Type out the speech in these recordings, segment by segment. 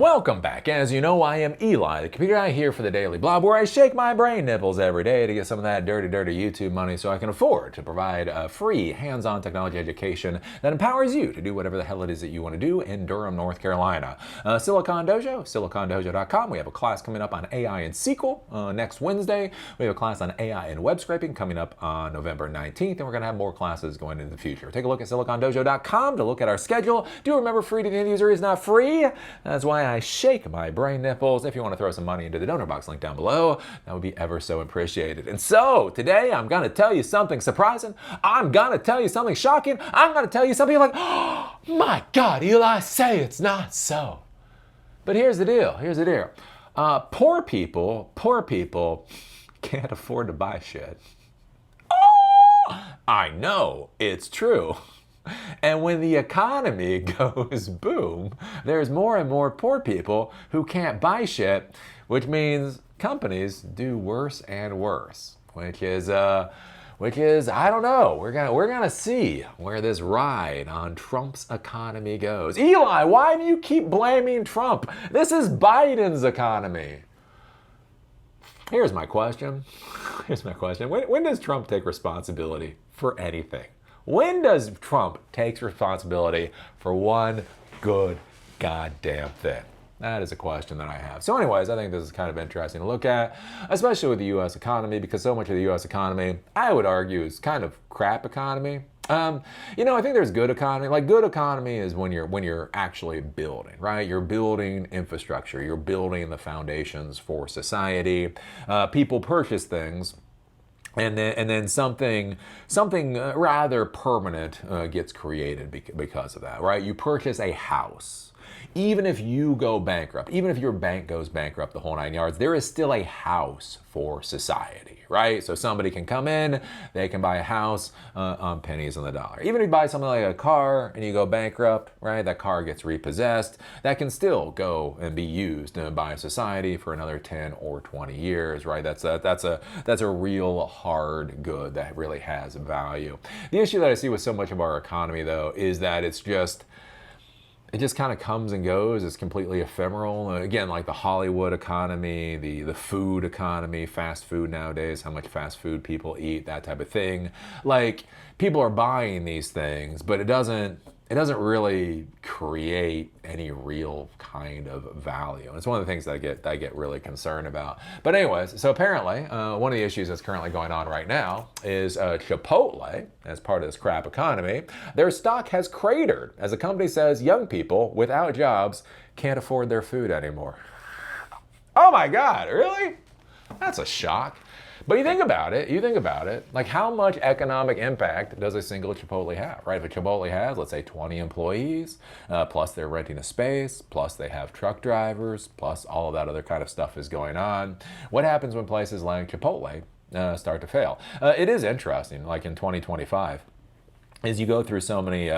Welcome back. As you know, I am Eli, the computer guy here for the Daily Blob, where I shake my brain nipples every day to get some of that dirty YouTube money so I can afford to provide a free hands-on technology education that empowers you to do whatever the hell it is that you want to do in Durham, North Carolina. Silicon Dojo, silicondojo.com. We have a class coming up on AI and SQL next Wednesday. We have a class on AI and web scraping coming up on November 19th, and we're going to have more classes going into the future. Take a look at silicondojo.com to look at our schedule. Do remember, free to the end user is not free. That's why I shake my brain nipples. If you want to throw some money into the donor box link down below, that would be ever so appreciated. And so today I'm going to tell you something surprising. I'm going to tell you something shocking. I'm going to tell you something like, oh my God, Eli, say it's not so. But here's the deal. Poor people can't afford to buy shit. Oh, I know, it's true. And when the economy goes boom, there's more and more poor people who can't buy shit, which means companies do worse and worse, which is I don't know. We're gonna see where this ride on Trump's economy goes. Eli, why do you keep blaming Trump? This is Biden's economy. Here's my question. When does Trump take responsibility for anything? When does Trump take responsibility for one good goddamn thing? That is a question that I have. So anyways, I think this is kind of interesting to look at, especially with the U.S. economy, because so much of the U.S. economy, I would argue, is kind of crap economy. I think there's good economy. Like, good economy is when you're actually building, right? You're building infrastructure. You're building the foundations for society. People purchase things. And then something rather permanent gets created because of that, right? You purchase a house. Even if you go bankrupt, even if your bank goes bankrupt, the whole 9 yards, there is still a house for society, right? So somebody can come in, they can buy a house on pennies on the dollar. Even if you buy something like a car and you go bankrupt, right? That car gets repossessed. That can still go and be used by society for another 10 or 20 years, right? That's a real hard good that really has value. The issue that I see with so much of our economy, though, is that it just kind of comes and goes. It's completely ephemeral. Again, like the Hollywood economy, the food economy, fast food nowadays, how much fast food people eat, that type of thing. Like, people are buying these things, but it doesn't really create any real kind of value. And it's one of the things that I get really concerned about. But anyways, so apparently, one of the issues that's currently going on right now is Chipotle, as part of this crap economy, their stock has cratered as the company says young people without jobs can't afford their food anymore. Oh my God, really? That's a shock. But you think about it, like, how much economic impact does a single Chipotle have, right? If a Chipotle has, let's say, 20 employees, plus they're renting a space, plus they have truck drivers, plus all of that other kind of stuff is going on. What happens when places like Chipotle start to fail? It is interesting, like in 2025. Is you go through so many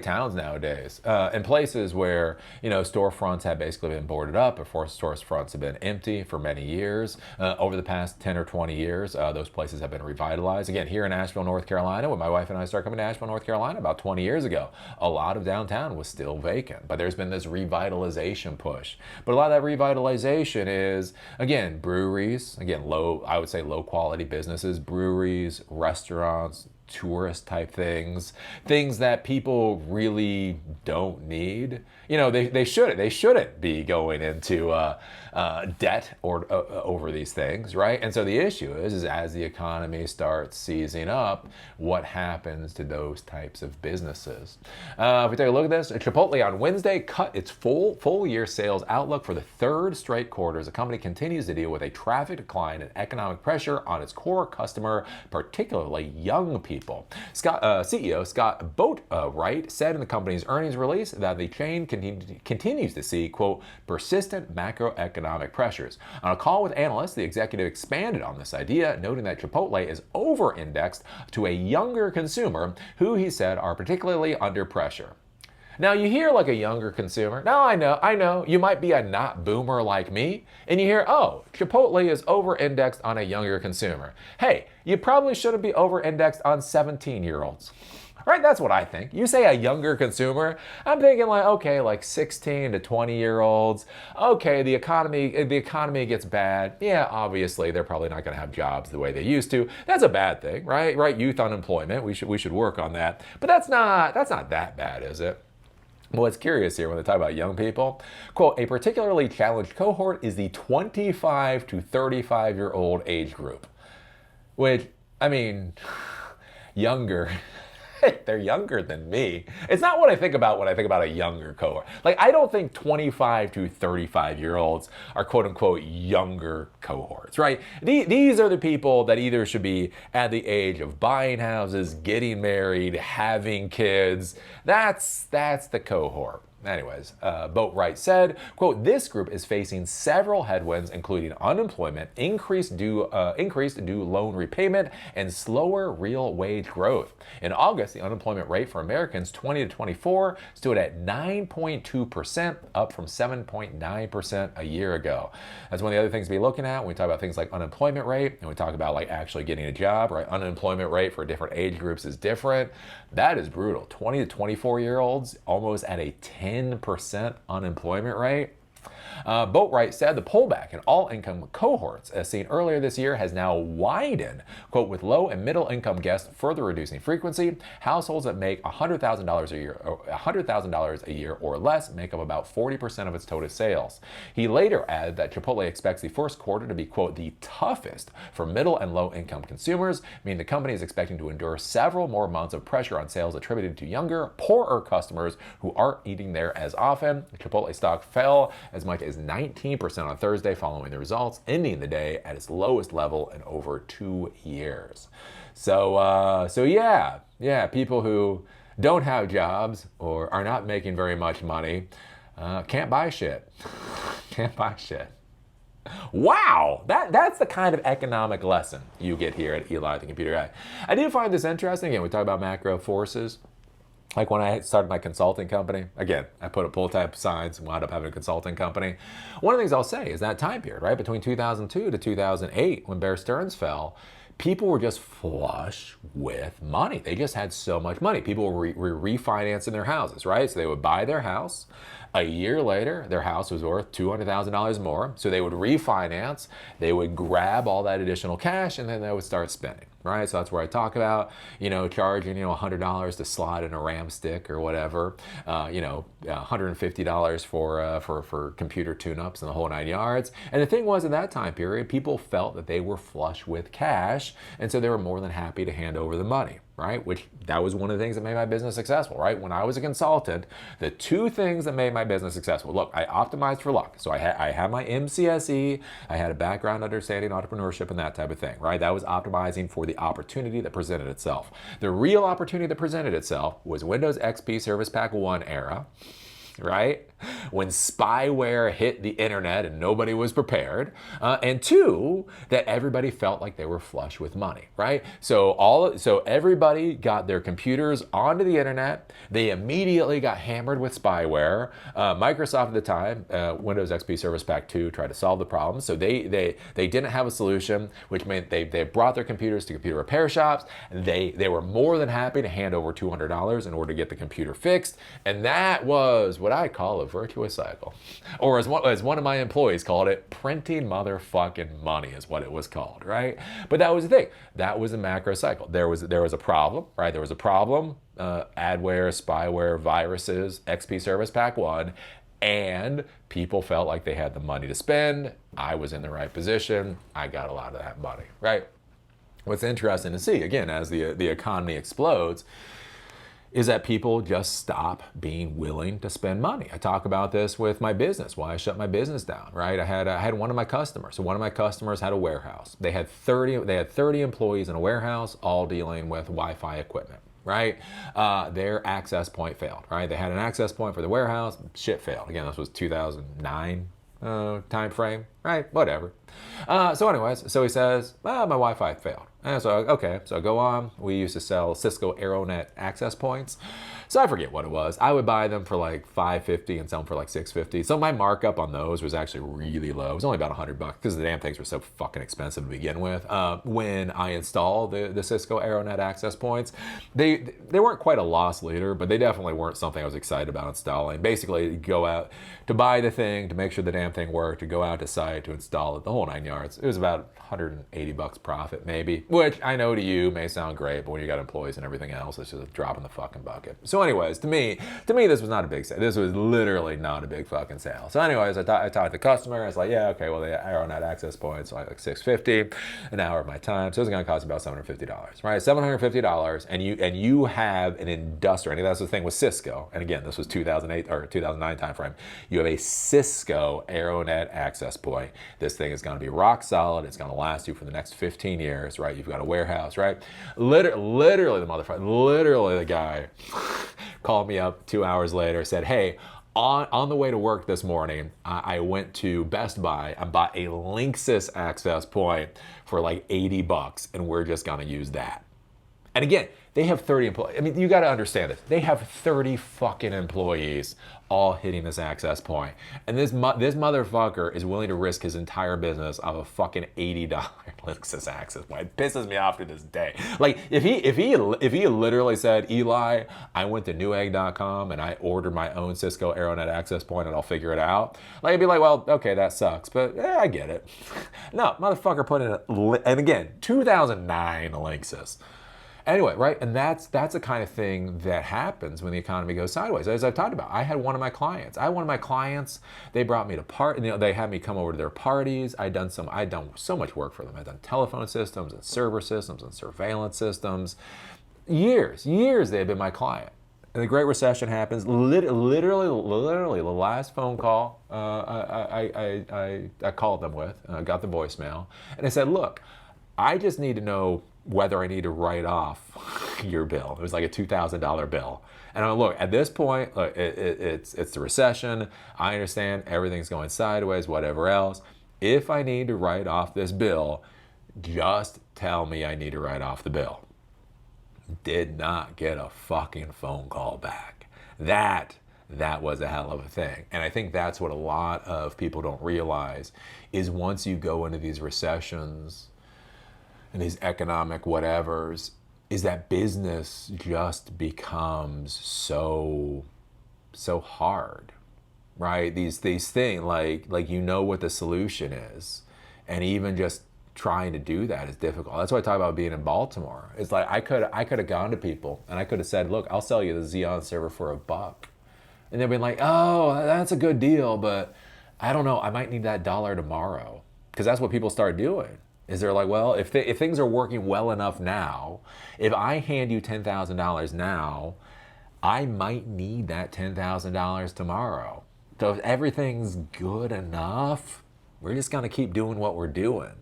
towns nowadays, and places where, storefronts have basically been boarded up, or storefronts have been empty for many years. Over the past 10 or 20 years, those places have been revitalized. Again, here in Asheville, North Carolina, when my wife and I started coming to Asheville, North Carolina about 20 years ago, a lot of downtown was still vacant. But there's been this revitalization push. But a lot of that revitalization is, again, breweries, I would say low quality businesses, breweries, restaurants, tourist type things that people really don't need. They shouldn't be going into debt or over these things, right? And so the issue is as the economy starts seizing up, what happens to those types of businesses? If we take a look at this, Chipotle on Wednesday cut its full year sales outlook for the third straight quarter as the company continues to deal with a traffic decline and economic pressure on its core customer, particularly young people. CEO Scott Boatwright said in the company's earnings release that the chain continues to see, quote, persistent macroeconomic pressures. On a call with analysts, the executive expanded on this idea, noting that Chipotle is over-indexed to a younger consumer who, he said, are particularly under pressure. Now, you hear like a younger consumer. Now, I know, you might be a not boomer like me, and you hear, oh, Chipotle is over-indexed on a younger consumer. Hey, you probably shouldn't be over-indexed on 17-year-olds. right? That's what I think. You say a younger consumer, I'm thinking like, okay, like 16 to 20-year-olds. Okay, the economy gets bad. Yeah, obviously they're probably not going to have jobs the way they used to. That's a bad thing, right? Right? Youth unemployment. We should work on that. But that's not that bad, is it? Well, what's curious here when they talk about young people, quote, a particularly challenged cohort is the 25 to 35-year-old age group, which, I mean, younger. They're younger than me. It's not what I think about when I think about a younger cohort. Like, I don't think 25 to 35-year-olds are quote unquote younger cohorts, right? These are the people that either should be at the age of buying houses, getting married, having kids. That's the cohort. Anyways, Boatwright said, quote, this group is facing several headwinds, including unemployment, increased due loan repayment, and slower real wage growth. In August, the unemployment rate for Americans 20 to 24 stood at 9.2%, up from 7.9% a year ago. That's one of the other things to be looking at when we talk about things like unemployment rate, and we talk about like actually getting a job, right? Unemployment rate for different age groups is different. That is brutal. 20 to 24-year-olds almost at a 10% unemployment rate. Boatwright said the pullback in all income cohorts, as seen earlier this year, has now widened, quote, with low and middle income guests further reducing frequency. Households that make $100,000 a year or less make up about 40% of its total sales. He later added that Chipotle expects the first quarter to be, quote, the toughest for middle and low income consumers, meaning the company is expecting to endure several more months of pressure on sales attributed to younger, poorer customers who aren't eating there as often. Chipotle stock fell as much as 19% on Thursday following the results, ending the day at its lowest level in over 2 years. So yeah, people who don't have jobs or are not making very much money can't buy shit. Can't buy shit. Wow, that's the kind of economic lesson you get here at Eli the Computer Guy. I do find this interesting. Again, we talk about macro forces. Like when I started my consulting company, again, I put up pull type signs and wound up having a consulting company. One of the things I'll say is that time period, right, between 2002 to 2008, when Bear Stearns fell, people were just flush with money. They just had so much money. People were refinancing their houses, right? So they would buy their house. A year later, their house was worth $200,000 more. So they would refinance, they would grab all that additional cash, and then they would start spending, right? So that's where I talk about, charging, $100 to slide in a RAM stick or whatever, $150 for computer tune-ups and the whole 9 yards. And the thing was, in that time period, people felt that they were flush with cash, and so they were more than happy to hand over the money, right? Which that was one of the things that made my business successful, right? When I was a consultant, the two things that made my business successful. Look, I optimized for luck. So I had my MCSE, I had a background understanding entrepreneurship and that type of thing, right? That was optimizing for the opportunity that presented itself. The real opportunity that presented itself was Windows XP Service Pack 1 era, right? When spyware hit the internet and nobody was prepared. And two, that everybody felt like they were flush with money, right? So everybody got their computers onto the internet. They immediately got hammered with spyware. Microsoft at the time, Windows XP Service Pack 2, tried to solve the problem. So they didn't have a solution, which meant they brought their computers to computer repair shops. And they were more than happy to hand over $200 in order to get the computer fixed. And that was what I call a virtuous cycle. Or as one of my employees called it, printing motherfucking money is what it was called, right? But that was the thing. That was a macro cycle. There was a problem, right? There was a problem, adware, spyware, viruses, XP Service Pack 1, and people felt like they had the money to spend. I was in the right position. I got a lot of that money, right? What's interesting to see, again, as the economy explodes, is that people just stop being willing to spend money. I talk about this with my business, why I shut my business down, right? I had one of my customers. So one of my customers had a warehouse. They had 30 employees in a warehouse, all dealing with Wi-Fi equipment, right? Their access point failed, right? They had an access point for the warehouse, shit failed. Again, this was 2009 time frame, right? Whatever. So anyways, so he says, my Wi-Fi failed. And so, okay, so go on. We used to sell Cisco AeroNet access points. So I forget what it was. I would buy them for like $5.50 and sell them for like $6.50. So my markup on those was actually really low. It was only about $100 because the damn things were so fucking expensive to begin with. When I installed the Cisco AeroNet access points, they weren't quite a loss leader, but they definitely weren't something I was excited about installing. Basically, go out to buy the thing, to make sure the damn thing worked, to go out to site, to install it, the whole 9 yards. It was about $180 profit maybe, which I know to you may sound great, but when you got employees and everything else, it's just a drop in the fucking bucket. So anyways, to me, this was not a big sale. This was literally not a big fucking sale. So anyways, I talked to the customer. I was like, yeah, okay, well, the AeroNet access points are like $6.50 an hour of my time. So it's going to cost about $750, right? $750, and you have an industrial, and that's the thing with Cisco. And again, this was 2008 or 2009 timeframe. You have a Cisco AeroNet access point. This thing is going to be rock solid. It's going to last you for the next 15 years, right? You've got a warehouse, right? Literally the motherfucker, literally the guy called me up 2 hours later, said, hey, on the way to work this morning, I went to Best Buy and bought a Linksys access point for like $80, and we're just gonna use that. And again, they have 30 employees. I mean, you got to understand this. They have 30 fucking employees all hitting this access point. And this motherfucker is willing to risk his entire business of a fucking $80 Linksys access point. It pisses me off to this day. Like, if he literally said, Eli, I went to newegg.com and I ordered my own Cisco AeroNet access point and I'll figure it out. Like, I'd be like, well, okay, that sucks, but I get it. No, motherfucker put in and again, 2009 Linksys. Anyway, right, and that's the kind of thing that happens when the economy goes sideways. As I've talked about, I had one of my clients. They brought me to they had me come over to their parties. I'd done so much work for them. I'd done telephone systems and server systems and surveillance systems. Years they had been my client. And the Great Recession happens. Literally, the last phone call I called them with, got the voicemail, and I said, look, I just need to know whether I need to write off your bill. It was like a $2,000 bill. And I'm look, at this point, look, it's the recession. I understand everything's going sideways, whatever else. If I need to write off this bill, just tell me I need to write off the bill. Did not get a fucking phone call back. That was a hell of a thing. And I think that's what a lot of people don't realize is once you go into these recessions and these economic whatevers, is that business just becomes so hard, right? These things, like you know what the solution is, and even just trying to do that is difficult. That's why I talk about being in Baltimore. It's like I could have gone to people and I could have said, look, I'll sell you the Xeon server for $1. And they've been like, oh, that's a good deal, but I don't know, I might need that dollar tomorrow. Because that's what people start doing. Is they're like, well, if things are working well enough now, if I hand you $10,000 now, I might need that $10,000 tomorrow. So if everything's good enough, we're just gonna keep doing what we're doing.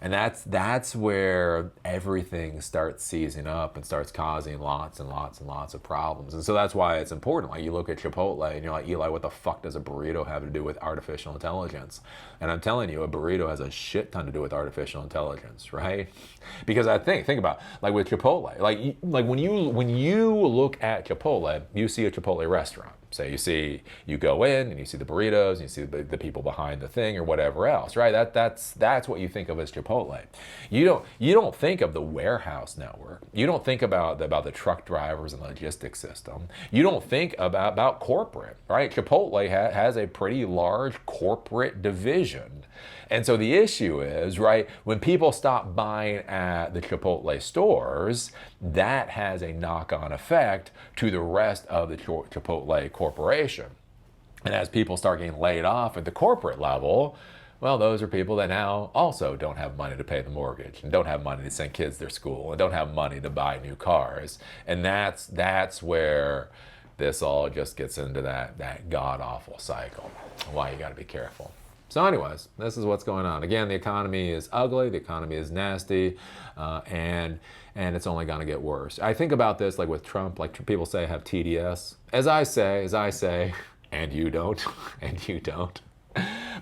And that's where everything starts seizing up and starts causing lots and lots and lots of problems. And so that's why it's important. Like you look at Chipotle and you're like, Eli, what the fuck does a burrito have to do with artificial intelligence? And I'm telling you, a burrito has a shit ton to do with artificial intelligence, right? Because I think about like with Chipotle, like when you look at Chipotle, you see a Chipotle restaurant. So you go in and you see the burritos and you see the people behind the thing or whatever else, right? That's what you think of as Chipotle. You don't think of the warehouse network. You don't think about the truck drivers and logistics system. You don't think about corporate, right? Chipotle has a pretty large corporate division. And so the issue is, right, when people stop buying at the Chipotle stores, that has a knock-on effect to the rest of the Chipotle corporation. And as people start getting laid off at the corporate level, well, those are people that now also don't have money to pay the mortgage and don't have money to send kids to school and don't have money to buy new cars. And that's where this all just gets into that god-awful cycle. Why you got to be careful. So anyways, this is what's going on. Again, the economy is ugly, the economy is nasty, and it's only going to get worse. I think about this like with Trump, like people say I have TDS. As I say, and you don't, and you don't.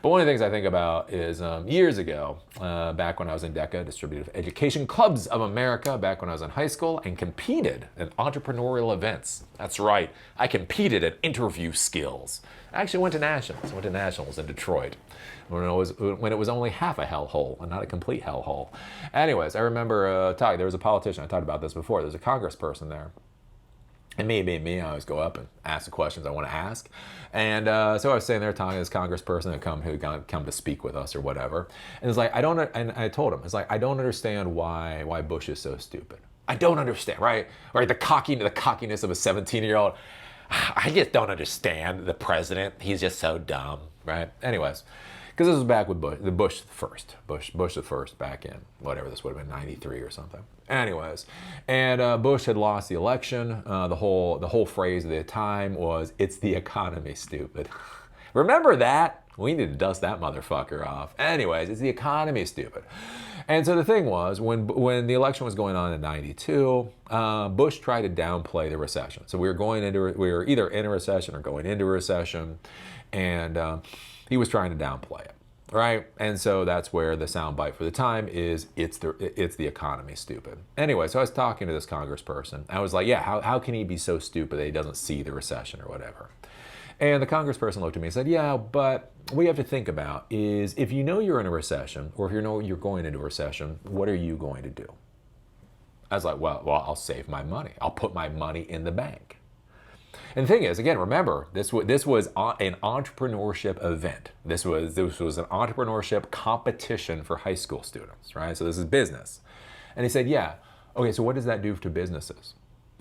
But one of the things I think about is years ago, back when I was in DECA, Distributive Education Clubs of America, back when I was in high school and competed in entrepreneurial events. That's right, I competed at interview skills. I actually went to nationals. I went to nationals in Detroit when it was only half a hellhole and not a complete hellhole. Anyways, I remember talking. There was a politician. I talked about this before. There's a congressperson there. And me, I always go up and ask the questions I want to ask. And so I was sitting there talking to this congressperson who come to speak with us or whatever. And it's like, and I told him, it's like, I don't understand why Bush is so stupid. I don't understand, right? Right, the cockiness of a 17-year-old. I just don't understand the president. He's just so dumb, right? Anyways, because this was back with Bush the first back in whatever this would have been 93 or something. Anyways, and Bush had lost the election. The whole phrase of the time was, "It's the economy, stupid." Remember that? We need to dust that motherfucker off. Anyways, it's the economy, stupid. And so the thing was, when the election was going on in 92, Bush tried to downplay the recession. So we were either in a recession or going into a recession, and he was trying to downplay it, right? And so that's where the soundbite for the time is, it's the economy, stupid. Anyway, so I was talking to this congressperson. I was like, yeah, how can he be so stupid that he doesn't see the recession or whatever? And the congressperson looked at me and said, yeah, but what you have to think about is, if you know you're in a recession, or if you know you're going into a recession, what are you going to do? I was like, well, I'll save my money. I'll put my money in the bank. And the thing is, again, remember, this was an entrepreneurship event. This was an entrepreneurship competition for high school students, right? So this is business. And he said, yeah, okay, so what does that do to businesses?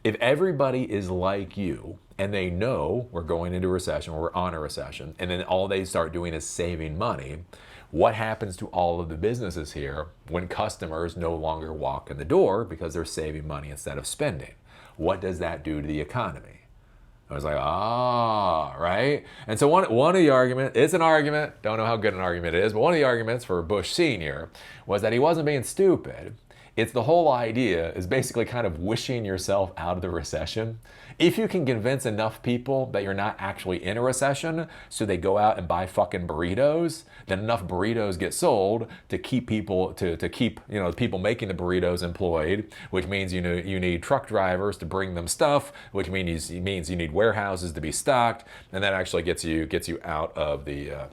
If everybody is like you, and they know we're going into a recession, or we're on a recession, and then all they start doing is saving money, what happens to all of the businesses here when customers no longer walk in the door because they're saving money instead of spending? What does that do to the economy? I was like, right? And so one of the arguments, it's an argument, don't know how good an argument it is, but one of the arguments for Bush Sr. was that he wasn't being stupid. It's the whole idea is basically kind of wishing yourself out of the recession. If you can convince enough people that you're not actually in a recession, so they go out and buy fucking burritos, then enough burritos get sold to keep people to keep people making the burritos employed, which means you need truck drivers to bring them stuff, which means you need warehouses to be stocked, and that actually gets you out of the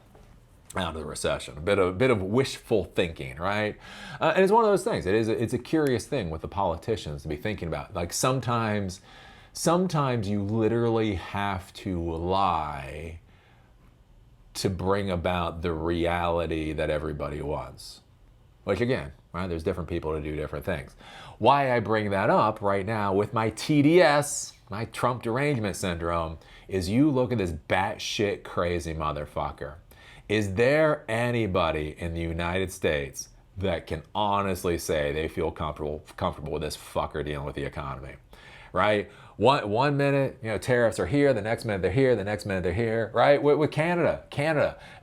recession. A bit of wishful thinking, right? And it's one of those things. It's a curious thing with the politicians to be thinking about. Like sometimes you literally have to lie to bring about the reality that everybody wants. Which again, right? There's different people to do different things. Why I bring that up right now with my TDS, my Trump derangement syndrome, is you look at this batshit crazy motherfucker. Is there anybody in the United States that can honestly say they feel comfortable with this fucker dealing with the economy, right? One minute, tariffs are here, the next minute they're here, the next minute they're here, right? With Canada,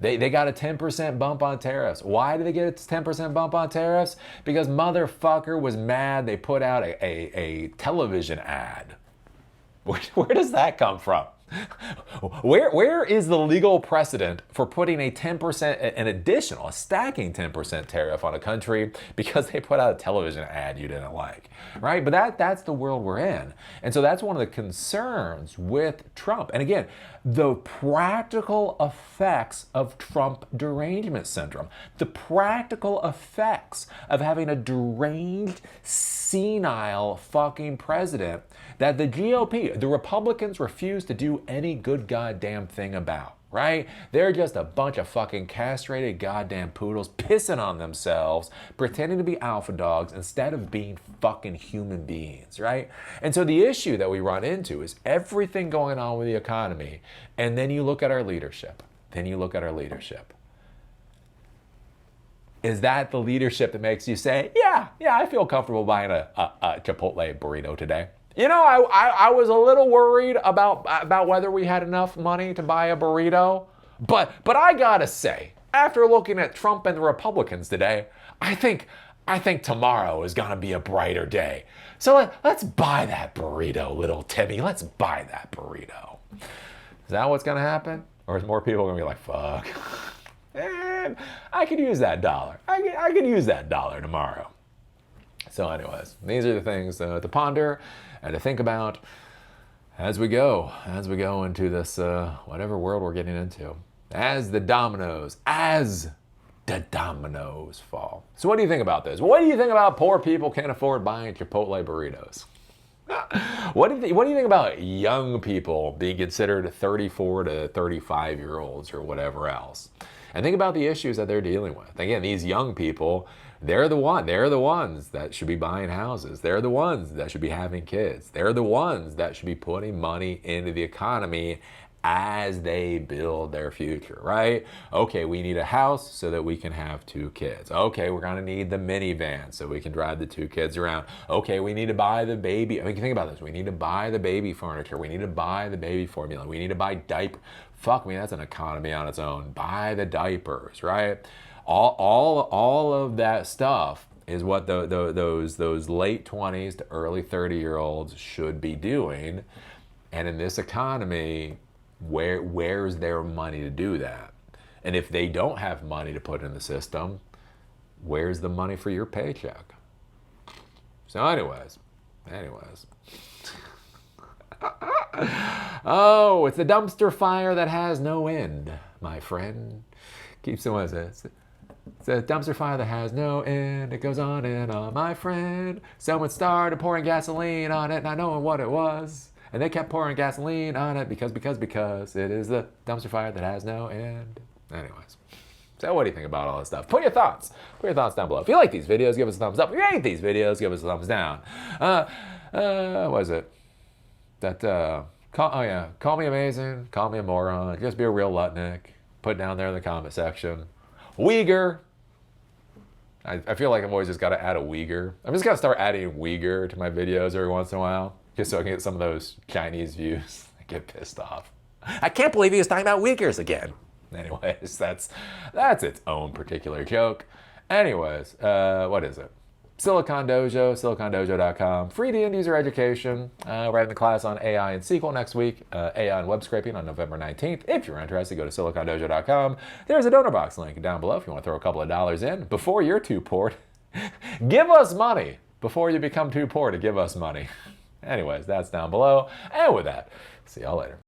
they got a 10% bump on tariffs. Why did they get a 10% bump on tariffs? Because motherfucker was mad they put out a television ad. Where does that come from? Where is the legal precedent for putting a 10%, a stacking 10% tariff on a country because they put out a television ad you didn't like, right? But that's the world we're in. And so that's one of the concerns with Trump. And again, the practical effects of Trump derangement syndrome, the practical effects of having a deranged, senile fucking president that the GOP, the Republicans, refuse to do any good goddamn thing about, right? They're just a bunch of fucking castrated goddamn poodles pissing on themselves, pretending to be alpha dogs instead of being fucking human beings, right? And so the issue that we run into is everything going on with the economy, and then you look at our leadership. Is that the leadership that makes you say, yeah, I feel comfortable buying a Chipotle burrito today? I was a little worried about whether we had enough money to buy a burrito. But I gotta say, after looking at Trump and the Republicans today, I think tomorrow is gonna be a brighter day. So let's buy that burrito, little Timmy. Let's buy that burrito. Is that what's gonna happen? Or is more people gonna be like, fuck? I could use that dollar. I could use that dollar tomorrow. So anyways, these are the things to ponder and to think about as we go into this whatever world we're getting into. As the dominoes fall. So what do you think about this? What do you think about poor people can't afford buying Chipotle burritos? What do you think about young people being considered 34 to 35-year-olds or whatever else? And think about the issues that they're dealing with. Again, these young people, they're the ones that should be buying houses. They're the ones that should be having kids. They're the ones that should be putting money into the economy as they build their future, right? Okay, we need a house so that we can have 2 kids. Okay, we're gonna need the minivan so we can drive the 2 kids around. Okay, we need to buy the baby. I mean, think about this. We need to buy the baby furniture. We need to buy the baby formula. We need to buy diaper. Fuck me, that's an economy on its own. Buy the diapers, right? All of that stuff is what those late 20s to early 30-year-olds should be doing. And in this economy, where's their money to do that? And if they don't have money to put in the system, where's the money for your paycheck? So anyways. Oh, it's a dumpster fire that has no end, my friend. Keep someone says. It's a dumpster fire that has no end. It goes on and on, my friend. Someone started pouring gasoline on it, not knowing what it was. And they kept pouring gasoline on it because it is the dumpster fire that has no end. Anyways. So what do you think about all this stuff? Put your thoughts down below. If you like these videos, give us a thumbs up. If you hate these videos, give us a thumbs down. What is it? Call me amazing, call me a moron, just be a real Lutnick. Put down there in the comment section. Uyghur. I feel like I've always just got to add a Uyghur. I'm just going to start adding Uyghur to my videos every once in a while, just so I can get some of those Chinese views. I get pissed off. I can't believe he was talking about Uyghurs again. Anyways, that's its own particular joke. Anyways, what is it? Silicon Dojo, silicondojo.com. Free to end user education. We're having a class on AI and SQL next week. AI and web scraping on November 19th. If you're interested, go to silicondojo.com. There's a donor box link down below if you want to throw a couple of dollars in before you're too poor. Give us money before you become too poor to give us money. Anyways, that's down below. And with that, see y'all later.